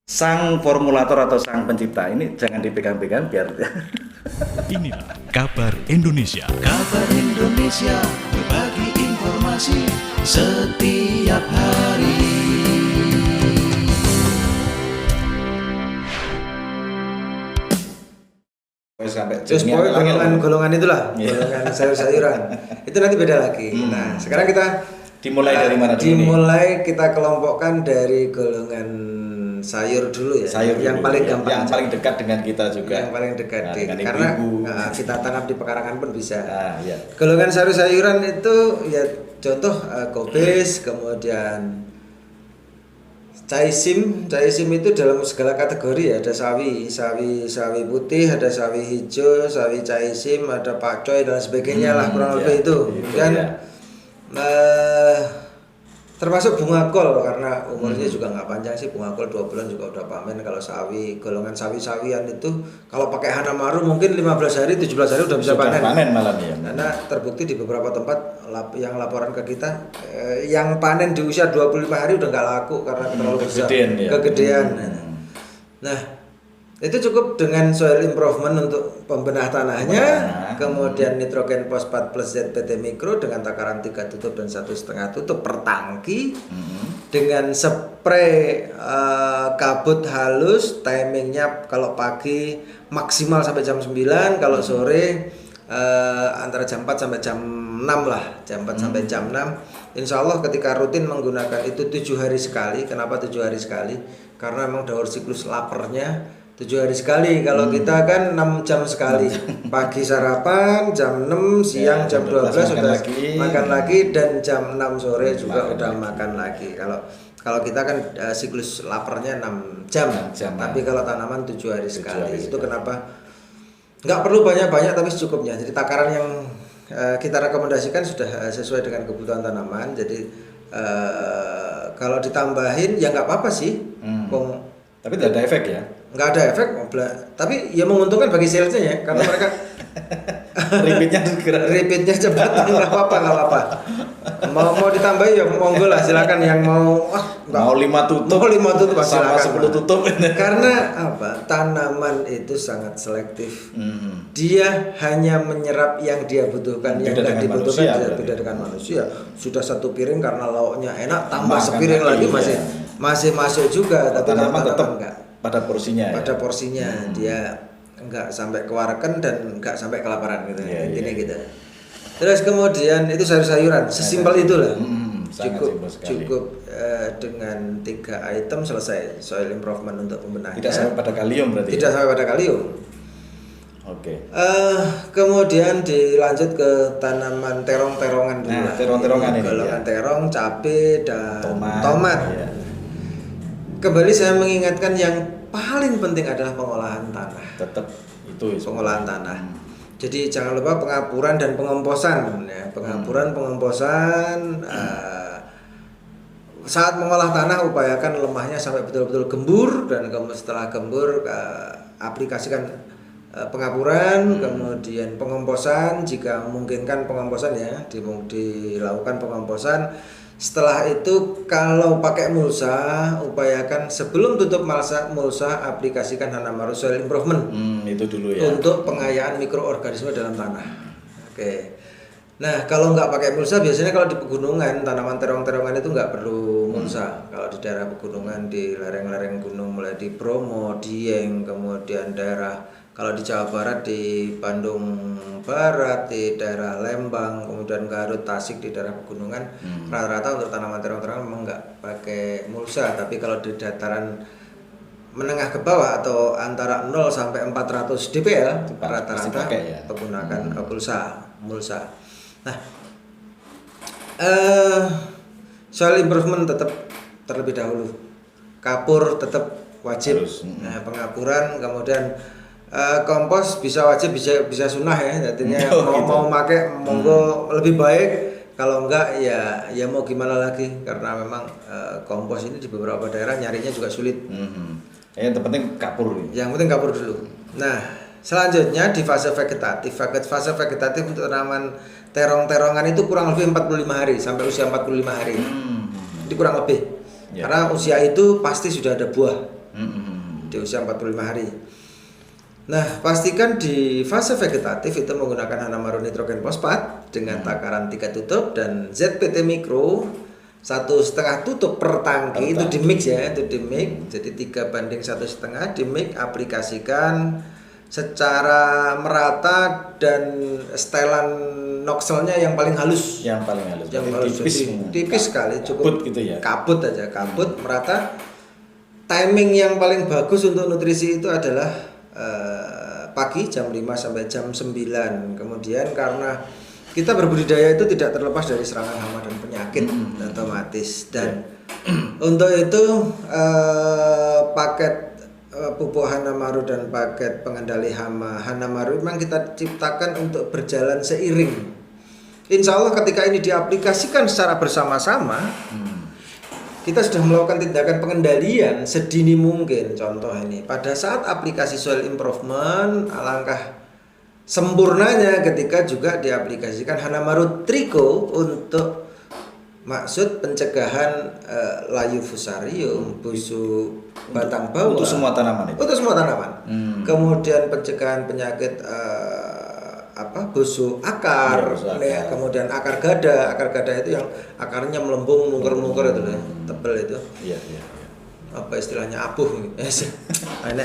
sang formulator atau sang pencipta ini jangan dipegang-pegang biar Inilah Kabar Indonesia. Kabar Indonesia, berbagi informasi setiap hari. sampai Terus pokoknya golongan itulah, golongan sayur-sayuran. Itu nanti beda lagi. Nah, sekarang kita dimulai dari mana dulu nih? Dimulai kita kelompokkan dari golongan sayur dulu ya. Sayur yang dulu, paling ya. gampang. Yang paling dekat dengan kita juga. Yang paling dekat dengan karena ibu-ibu. kita tanam di pekarangan pun bisa. Ya. Golongan sayur-sayuran itu ya contoh kobis, kemudian caisim itu dalam segala kategori ya, ada sawi putih, ada sawi hijau, sawi caisim, ada pakcoy dan sebagainya lah kurang lebih itu. Kemudian termasuk bunga kol karena umurnya juga nggak panjang sih, bunga kol 2 bulan juga udah panen. Kalau sawi, golongan sawi-sawian itu kalau pakai Hanamaru mungkin 15 hari 17 hari udah bisa panen malam ya. Karena terbukti di beberapa tempat yang laporan ke kita yang panen di usia 25 hari udah nggak laku karena terlalu besar, kegedean. Nah, itu cukup dengan soil improvement untuk pembenah tanahnya, kemudian nitrogen fosfat plus ZPT mikro dengan takaran 3 tutup dan 1,5 tutup per tangki, dengan spray kabut halus, timingnya kalau pagi maksimal sampai jam 9, kalau sore antara jam 4 sampai jam 6 lah, jam 4 sampai jam 6. Insya Allah ketika rutin menggunakan itu 7 hari sekali. Kenapa 7 hari sekali? Karena memang daur siklus lapernya 7 hari sekali. Kalau kita kan 6 jam sekali. Pagi sarapan, jam 6, siang jam 12 sudah makan lagi, dan jam 6 sore juga udah makan lagi. Kalau kita kan siklus lapernya 6 jam, tapi kalau tanaman 7 hari sekali. Itu kenapa nggak perlu banyak-banyak tapi secukupnya. Jadi takaran yang kita rekomendasikan sudah sesuai dengan kebutuhan tanaman. Jadi kalau ditambahin ya nggak apa-apa sih. Tapi tidak ada efek ya? Nggak ada efek, tapi ya menguntungkan bagi salesnya ya, karena mereka repeatnya cepat, nggak apa-apa. Mau ditambah ya monggo lah, silakan yang mau. Mau 5 tutup sama silakan 10 tutup. Karena apa? Tanaman itu sangat selektif. Dia hanya menyerap yang dia butuhkan, yang nggak dibutuhkan beda dengan manusia. Sudah 1 piring karena lauknya enak, tambah sepiring lagi masih masuk juga, tapi tanaman tetap enggak. Pada porsinya dia enggak sampai kewarakan dan enggak sampai kelaparan gitu. Intinya gitu. Terus kemudian itu sayur-sayuran, sesimpel itulah. Cukup dengan 3 item selesai soil improvement untuk pembenahan. Tidak sampai pada kalium berarti. Tidak sampai pada kalium. Oke. Kemudian dilanjut ke tanaman terong-terongan dulu. Nah, terong-terongan ini. Golongan terong, cabai dan tomat. Ya. Kembali saya mengingatkan yang paling penting adalah pengolahan tanah. Tetap itu pengolahan tanah. Jadi jangan lupa pengapuran dan pengomposan. Ya, pengomposan. Saat mengolah tanah upayakan lemahnya sampai betul-betul gembur, dan setelah gembur aplikasikan pengapuran, kemudian pengomposan jika memungkinkan pengomposan ya, dilakukan pengomposan. Setelah itu kalau pakai mulsa, upayakan sebelum tutup mulsa aplikasikan Hanamaru Soil Improvement. Itu dulu ya. Untuk pengayaan mikroorganisme dalam tanah. Oke. Nah, kalau nggak pakai mulsa, biasanya kalau di pegunungan tanaman terong-terongan itu nggak perlu mulsa. Kalau di daerah pegunungan, di lereng-lereng gunung mulai di Bromo, Dieng, kemudian daerah kalau di Jawa Barat di Bandung Barat, di daerah Lembang, kemudian Garut, Tasik di daerah pegunungan, rata-rata untuk tanaman terong-terongan memang nggak pakai mulsa. Tapi kalau di dataran menengah ke bawah atau antara 0 sampai 400 dpl rata-rata menggunakan mulsa. Nah, soil improvement tetap terlebih dahulu. Kapur tetap wajib. Nah, pengapuran, kemudian kompos bisa wajib, bisa sunnah ya. Artinya mau pakai monggo lebih baik. Kalau enggak ya mau gimana lagi, karena memang kompos ini di beberapa daerah nyarinya juga sulit. Yang penting kapur. Yang penting kapur dulu. Nah, selanjutnya di fase vegetatif. Fase vegetatif untuk tanaman terong-terongan itu kurang lebih 45 hari sampai usia 45 hari. Itu kurang lebih. Karena usia itu pasti sudah ada buah. Di usia 45 hari. Nah, pastikan di fase vegetatif itu menggunakan Hanamaru nitrogen fosfat dengan takaran 3 tutup dan ZPT mikro 1,5 tutup per tangki. Itu di mix ya, itu di mix. Jadi 3:1,5 di mix, aplikasikan secara merata dan setelan noxelnya yang paling halus. Yang paling halus. Yang halus, tipis sekali, cukup kabut gitu ya. Kabut aja, kabut merata. Timing yang paling bagus untuk nutrisi itu adalah pagi jam 5 sampai jam 9. Kemudian karena kita berbudidaya itu tidak terlepas dari serangan hama dan penyakit otomatis, dan untuk itu paket pupuk Hanamaru dan paket pengendali hama Hanamaru memang kita ciptakan untuk berjalan seiring. Insya Allah ketika ini diaplikasikan secara bersama-sama, kita sudah melakukan tindakan pengendalian sedini mungkin. Contoh ini, pada saat aplikasi soil improvement, alangkah sempurnanya ketika juga diaplikasikan Hanamaru Trico untuk maksud pencegahan layu fusarium, busuk batang bawah. Untuk semua tanaman itu. Untuk semua tanaman. Kemudian pencegahan penyakit busuk akar, kemudian akar gada itu yang akarnya melembung, mungker-mungker itu, tebel itu. Iya. Apa istilahnya abuh? Ini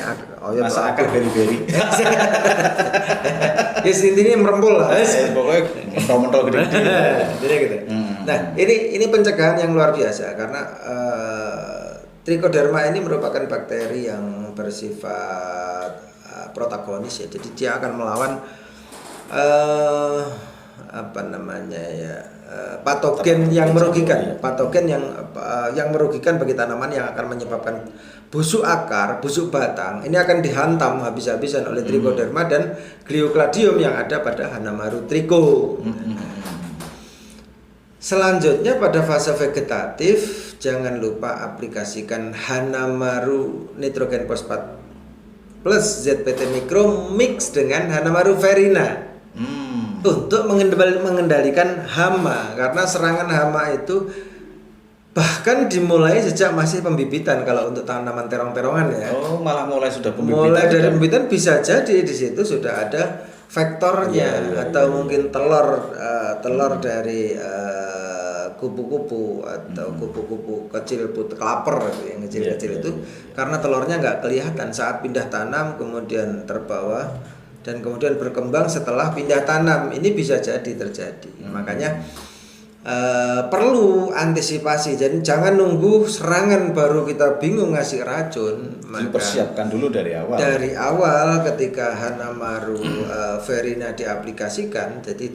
masa akar beri-beri. Ya intinya merempul lah. Pokoknya mentol-mentol gede-gede. Jadi gitu. Nah, ini pencegahan yang luar biasa karena Trichoderma ini merupakan bakteri yang bersifat protagonis ya. Jadi dia akan melawan patogen yang merugikan, yang merugikan bagi tanaman yang akan menyebabkan busuk akar, busuk batang. Ini akan dihantam habis-habisan oleh Trichoderma dan Gliocladium yang ada pada Hanamaru Trico. Selanjutnya pada fase vegetatif, jangan lupa aplikasikan Hanamaru nitrogen fosfat plus ZPT mikro mix dengan Hanamaru Verina. Untuk mengendalikan hama, karena serangan hama itu bahkan dimulai sejak masih pembibitan kalau untuk tanaman terong-terongan ya. Oh, malah mulai sudah pembibitan. Mulai dari pembibitan bisa jadi di situ sudah ada vektornya atau mungkin telur dari kupu-kupu atau kupu-kupu kecil kelaper yang kecil-kecil itu. Karena telurnya nggak kelihatan saat pindah tanam, kemudian terbawa dan kemudian berkembang setelah pindah tanam. Ini bisa jadi terjadi. Makanya perlu antisipasi. Jadi jangan nunggu serangan baru kita bingung ngasih racun. Dipersiapkan dulu dari awal. Dari awal ketika Hanamaru Verina diaplikasikan. Jadi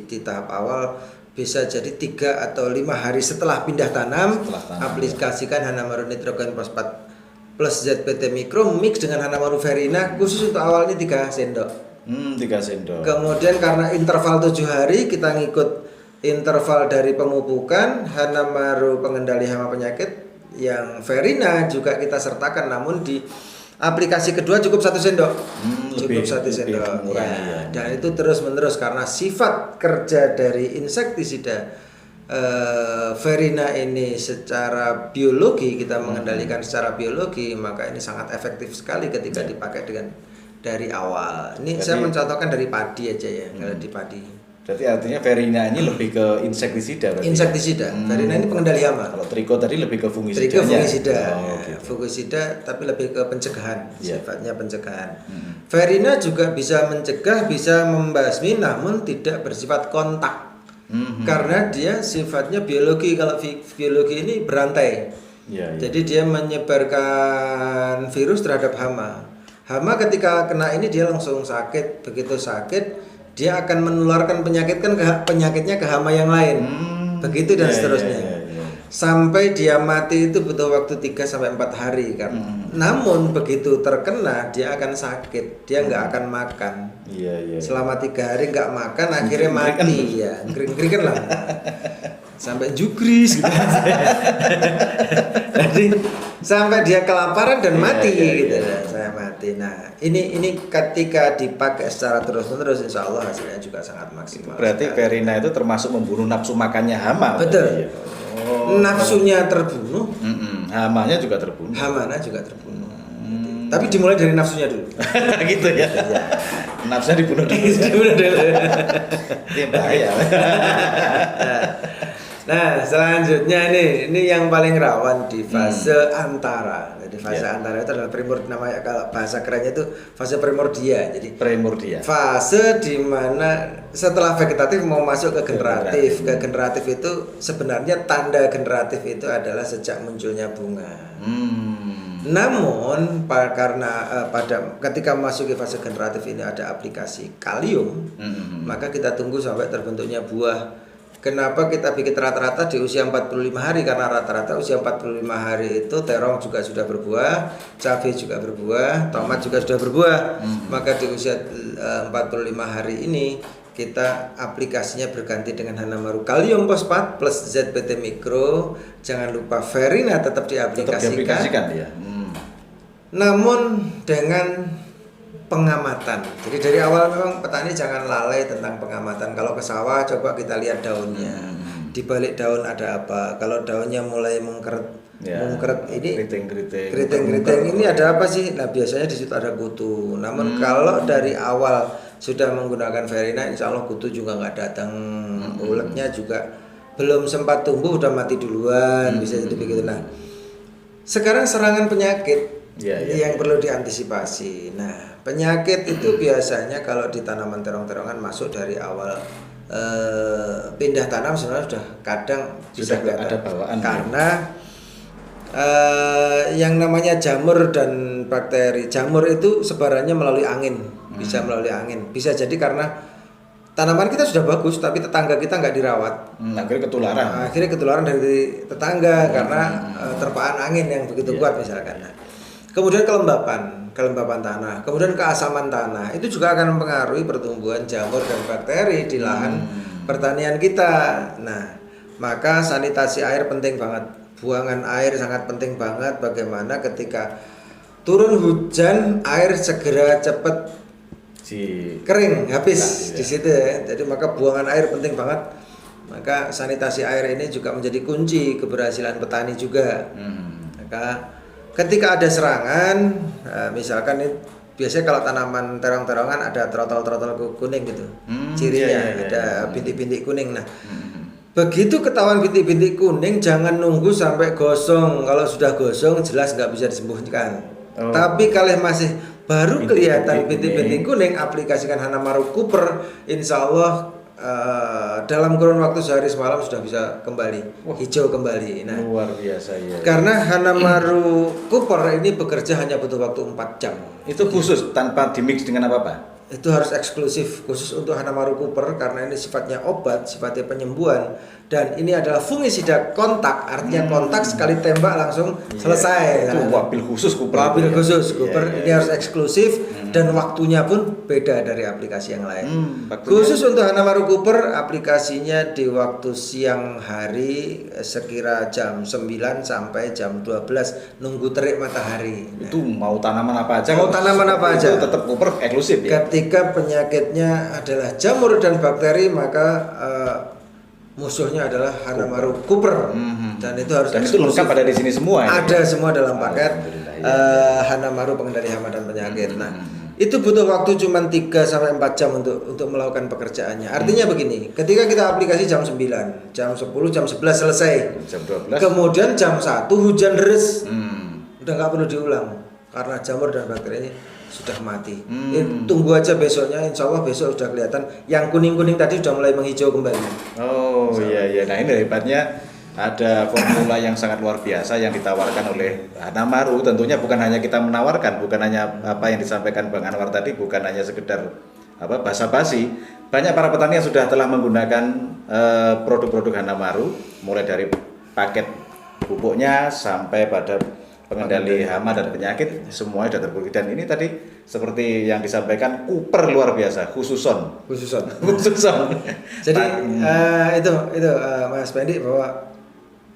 di tahap awal bisa jadi 3 atau 5 hari setelah pindah tanam, aplikasikan Hanamaru nitrogen fosfat plus ZPT mikro mix dengan Hanamaru Verina khusus untuk awal ini 3 sendok. 3 sendok. Kemudian karena interval 7 hari kita ngikut interval dari pemupukan Hanamaru pengendali hama penyakit yang Verina juga kita sertakan, namun di aplikasi kedua cukup 1 sendok. Cukup 1 sendok. Ya. Dan itu terus menerus karena sifat kerja dari insektisida Verina ini secara biologi, kita mengendalikan secara biologi, maka ini sangat efektif sekali ketika dipakai dengan dari awal. Ini saya mencontohkan dari padi aja ya, kalau di padi. Berarti artinya Verina ini lebih ke insektisida berarti. Insektisida. Verina ini pengendali hama. Kalau Trico tadi lebih ke fungisida. Trico fungisida. Fungisida tapi lebih ke pencegahan, sifatnya pencegahan. Verina juga bisa mencegah, bisa membasmi namun tidak bersifat kontak. Karena dia sifatnya biologi. Kalau biologi ini berantai. Jadi dia menyebarkan virus terhadap hama. Hama ketika kena ini dia langsung sakit. Begitu sakit dia akan menularkan penyakitnya ke hama yang lain. Begitu dan seterusnya. Sampai dia mati itu butuh waktu 3-4 hari kan. Namun begitu terkena dia akan sakit, dia nggak akan makan. Selama 3 hari nggak makan, akhirnya mati ya, kering-keringan lah. Sampai jugris gitu. Jadi sampai dia kelaparan dan mati gitu. Saya mati. Nah, ini ketika dipakai secara terus-menerus insya Allah hasilnya juga sangat maksimal. Berarti Verina itu termasuk membunuh nafsu makannya hama. Betul. Nafsunya terbunuh, hamanya juga terbunuh. Hamanya juga terbunuh. Tapi dimulai dari nafsunya dulu. Gitu ya. Nafsunya dibunuh dulu. Dibunuh dulu. Ini bahaya. Nah, selanjutnya ini yang paling rawan di fase antara. Jadi fase antara itu adalah namanya kalau bahasa kerennya itu fase primordia. Jadi Primordia. fase di mana setelah vegetatif mau masuk ke generatif. Ke generatif itu sebenarnya tanda generatif itu adalah sejak munculnya bunga. Namun karena ketika masuk ke fase generatif ini ada aplikasi kalium, maka kita tunggu sampai terbentuknya buah. Kenapa kita bikin rata-rata di usia 45 hari? Karena rata-rata usia 45 hari itu terong juga sudah berbuah, cabai juga berbuah, tomat juga sudah berbuah. Maka di usia 45 hari ini kita aplikasinya berganti dengan Hanamaru kalium fosfat plus ZBT mikro. Jangan lupa Verina tetap diaplikasikan ya. Namun dengan pengamatan. Jadi dari awal memang petani jangan lalai tentang pengamatan. Kalau ke sawah coba kita lihat daunnya. Di balik daun ada apa? Kalau daunnya mulai mungkret ini keriting ini ada apa sih? Nah, biasanya di situ ada kutu. Namun kalau dari awal sudah menggunakan Verina, insya Allah kutu juga nggak datang. Uletnya juga belum sempat tumbuh udah mati duluan. Bisa jadi begitu. Nah, sekarang serangan penyakit yang perlu diantisipasi. Nah, penyakit itu biasanya kalau di tanaman terong-terongan masuk dari awal pindah tanam sebenarnya sudah kadang bisa ada bawaan karena yang namanya jamur dan bakteri. Jamur itu sebarannya melalui angin, bisa melalui angin. Bisa jadi karena tanaman kita sudah bagus tapi tetangga kita nggak dirawat. Akhirnya ketularan dari tetangga karena terpaan angin yang begitu kuat misalkan. Nah, kemudian kelembapan tanah, kemudian keasaman tanah itu juga akan mempengaruhi pertumbuhan jamur dan bakteri di lahan pertanian kita. Nah, maka sanitasi air penting banget, buangan air sangat penting banget. Bagaimana ketika turun hujan air segera cepat kering habis di situ ya. Jadi maka buangan air penting banget. Maka sanitasi air ini juga menjadi kunci keberhasilan petani juga. Maka ketika ada serangan, misalkan ini biasanya kalau tanaman terong-terongan ada trotol-trotol kuning gitu, cirinya ada bintik-bintik kuning. Nah, begitu ketahuan bintik-bintik kuning, jangan nunggu sampai gosong. Kalau sudah gosong, jelas nggak bisa disembuhkan. Tapi kalau masih baru kelihatan bintik-bintik kuning, aplikasikan Hanamaru Cooper, insya Allah dalam kurun waktu sehari semalam sudah bisa kembali hijau kembali. Nah, luar biasa ya. Karena Hanamaru Cooper ini bekerja hanya butuh waktu 4 jam. Itu khusus tanpa dimix dengan apa-apa? Itu harus eksklusif khusus untuk Hanamaru Cooper karena ini sifatnya obat, sifatnya penyembuhan, dan ini adalah fungisida kontak, artinya kontak sekali tembak langsung selesai. Itu wabil khusus Cooper. Wabil khusus Cooper ini harus eksklusif dan waktunya pun beda dari aplikasi yang lain. Khusus untuk Hanamaru Cooper aplikasinya di waktu siang hari sekira jam 9 sampai jam 12 nunggu terik matahari. Itu mau tanaman apa aja? Mau tanaman apa aja? Itu tetap Cooper eksklusif ya. Ketika penyakitnya adalah jamur dan bakteri, maka musuhnya adalah Hanamaru Cooper. Dan itu harus dan itu lengkap ada di sini semua. Ada semua dalam paket Hanamaru pengendali hama dan penyakit. Nah, itu butuh waktu cuma 3 sampai 4 jam untuk melakukan pekerjaannya. Artinya begini, ketika kita aplikasi jam 9, jam 10, jam 11 selesai. Jam 12. Kemudian jam 1 hujan deras. Udah nggak perlu diulang karena jamur dan bakteri ini sudah mati. Tunggu aja besoknya, insya Allah besok sudah kelihatan. Yang kuning-kuning tadi sudah mulai menghijau kembali. Oh iya. Nah ini hebatnya ada formula yang sangat luar biasa yang ditawarkan oleh Hanamaru. Tentunya bukan hanya kita menawarkan, bukan hanya apa yang disampaikan Bang Anwar tadi, bukan hanya sekedar basa-basi. Banyak para petani yang sudah telah menggunakan produk-produk Hanamaru, mulai dari paket pupuknya sampai pada pengendali hama dan penyakit, semuanya sudah terbukti. Dan ini tadi seperti yang disampaikan Cooper luar biasa, khususon. Jadi itu Mas Pendi, bahwa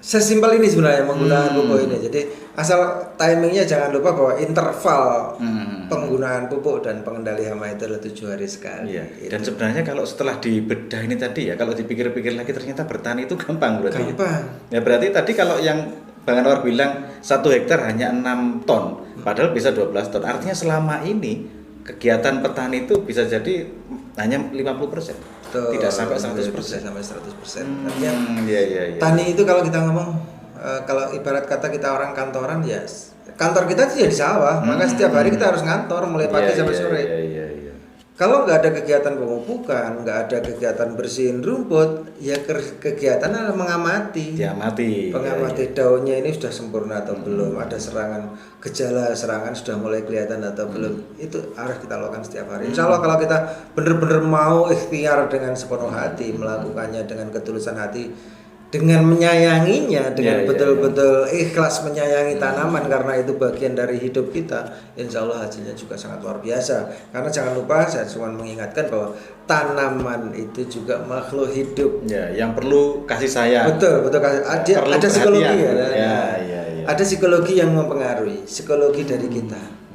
sesimpel ini sebenarnya menggunakan pupuk ini. Jadi asal timingnya jangan lupa bahwa interval penggunaan pupuk dan pengendali hama itu adalah 7 hari sekali. Iya. Dan sebenarnya kalau setelah dibedah ini tadi ya, kalau dipikir-pikir lagi ternyata bertani itu gampang berarti. Gampang. Ya berarti tadi kalau yang Bang Anwar bilang 1 hektar hanya 6 ton, padahal bisa 12 ton. Artinya selama ini kegiatan petani itu bisa jadi hanya 50%, tidak sampai 100%. Sampai 100%. Artinya Iya. tani itu kalau kita ngomong, kalau ibarat kata kita orang kantoran, ya kantor kita itu ya di sawah, maka setiap hari kita harus ngantor mulai pagi sampai sore. Iya. Kalau nggak ada kegiatan pemupukan, nggak ada kegiatan bersihin rumput, ya kegiatan adalah mengamati. Pengamati daunnya ini sudah sempurna atau belum, ada gejala serangan sudah mulai kelihatan atau belum. Itu harus kita lakukan setiap hari. Insya Allah kalau kita benar-benar mau ikhtiar dengan sepenuh hati, melakukannya dengan ketulusan hati, dengan menyayanginya, dengan betul-betul ikhlas menyayangi tanaman karena itu bagian dari hidup kita, insya Allah hasilnya juga sangat luar biasa. Karena jangan lupa, saya cuma mengingatkan bahwa tanaman itu juga makhluk hidup. Ya, yang perlu kasih sayang. Betul. Ada psikologi ya. Ada psikologi yang mempengaruhi, psikologi dari kita.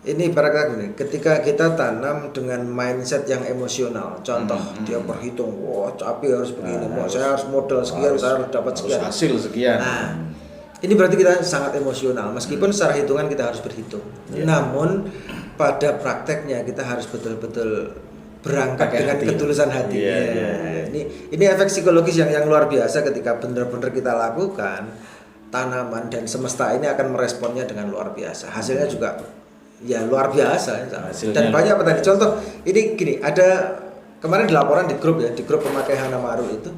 Ini ibaratnya ketika kita tanam dengan mindset yang emosional, contoh dia berhitung, wah tapi harus begini, saya harus modal sekian, saya harus dapat sekian, hasil sekian. Nah, ini berarti kita sangat emosional, meskipun secara hitungan kita harus berhitung. Namun pada prakteknya kita harus betul-betul berangkat dengan ketulusan hati. Ini efek psikologis yang luar biasa ketika benar-benar kita lakukan, tanaman dan semesta ini akan meresponnya dengan luar biasa. Hasilnya juga ya luar biasa. Dan banyak petani. Contoh ini gini, ada kemarin di laporan di grup pemakai Hanamaru itu,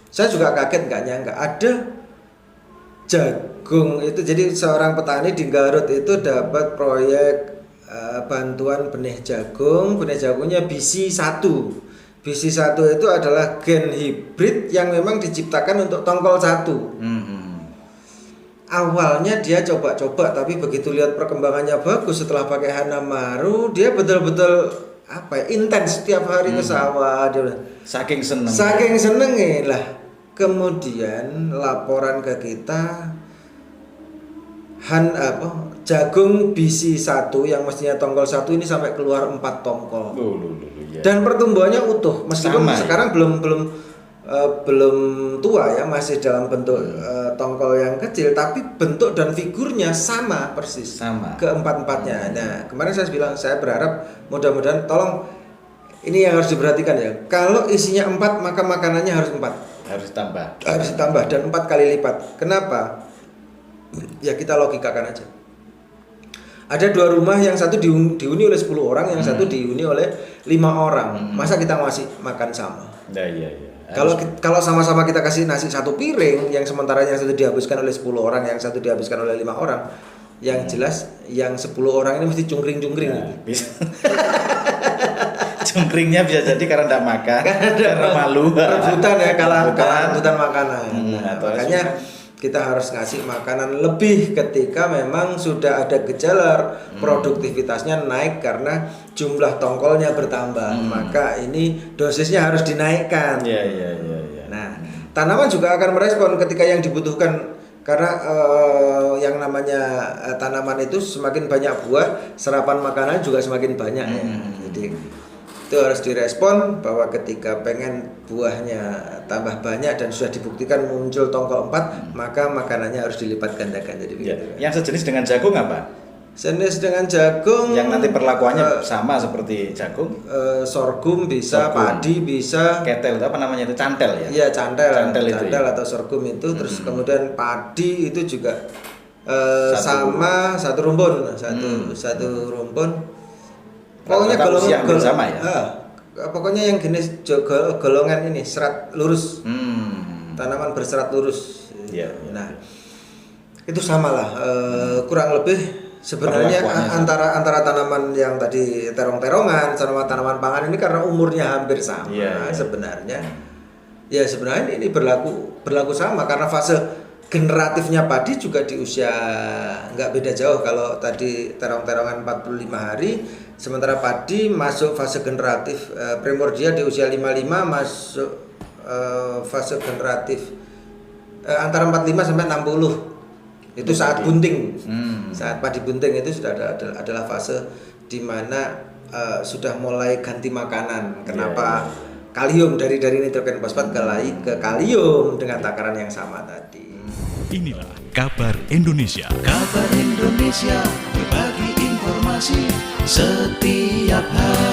saya juga kaget, nggak nyangka ada jagung itu. Jadi seorang petani di Garut itu dapat proyek bantuan benih jagungnya BC1. BC1 itu adalah gen hibrid yang memang diciptakan untuk tongkol 1. Awalnya dia coba-coba, tapi begitu lihat perkembangannya bagus setelah pakai Hanamaru, dia betul-betul intens setiap hari ke sawah. Dia saking senengnya lah. Kemudian laporan ke kita, jagung BC1 yang mestinya tongkol 1 ini sampai keluar 4 tongkol. Dan pertumbuhannya utuh, meskipun sekarang belum tua ya, masih dalam bentuk tongkol yang kecil, tapi bentuk dan figurnya sama persis, keempat-empatnya. Nah, kemarin saya bilang, saya berharap mudah-mudahan, tolong ini yang harus diperhatikan ya, kalau isinya 4 maka makanannya harus 4, harus ditambah dan 4 kali lipat. Kenapa? Ya kita logikakan aja. Ada 2 rumah, yang satu dihuni oleh 10 orang, yang satu dihuni oleh 5 orang. Masa kita masih makan sama? Iya. Kalau sama-sama kita kasih nasi 1 piring, yang sementara yang satu dihabiskan oleh 10 orang, yang satu dihabiskan oleh 5 orang, yang jelas yang 10 orang ini mesti cungkring-cungkring. Bisa. Cungkringnya bisa jadi karena tidak makan, karena malu. Rebutan ya, rebutan makanan. Makanya kita harus ngasih makanan lebih ketika memang sudah ada gejala produktivitasnya naik karena jumlah tongkolnya bertambah. Maka ini dosisnya harus dinaikkan. Iya. Nah, tanaman juga akan merespon ketika yang dibutuhkan, karena yang namanya tanaman itu semakin banyak buah, serapan makanan juga semakin banyak ya. Jadi itu harus direspon bahwa ketika pengen buahnya tambah banyak dan sudah dibuktikan muncul tongkol 4, maka makanannya harus dilipat gandakan. Jadi begitu. Yang sejenis dengan jagung apa? Sejenis dengan jagung yang nanti perlakuannya sama seperti jagung. Sorghum bisa, padi bisa. Ketel itu apa namanya itu? Cantel ya? Iya, cantel itu ya? Atau sorghum itu. Terus kemudian padi itu juga sama satu rumpun. Pokoknya golongan sama ya. Pokoknya yang jenis golongan ini serat lurus. Tanaman berserat lurus. Iya. Nah, itu samalah kurang lebih sebenarnya antara tanaman yang tadi terong-terongan sama tanaman pangan ini karena umurnya hampir sama. Sebenarnya. Ya sebenarnya ini berlaku sama karena fase generatifnya padi juga di usia nggak beda jauh. Kalau tadi terong-terongan 45 hari, sementara padi masuk fase generatif primordia di usia 55, masuk fase generatif antara 45 sampai 60. Itu saat bunting. Saat padi bunting itu sudah adalah fase di mana sudah mulai ganti makanan. Kenapa? Kalium dari nitrogen fosfat ke kalium dengan takaran yang sama tadi. Inilah kabar Indonesia. Kabar Indonesia, berbagi informasi setiap hari.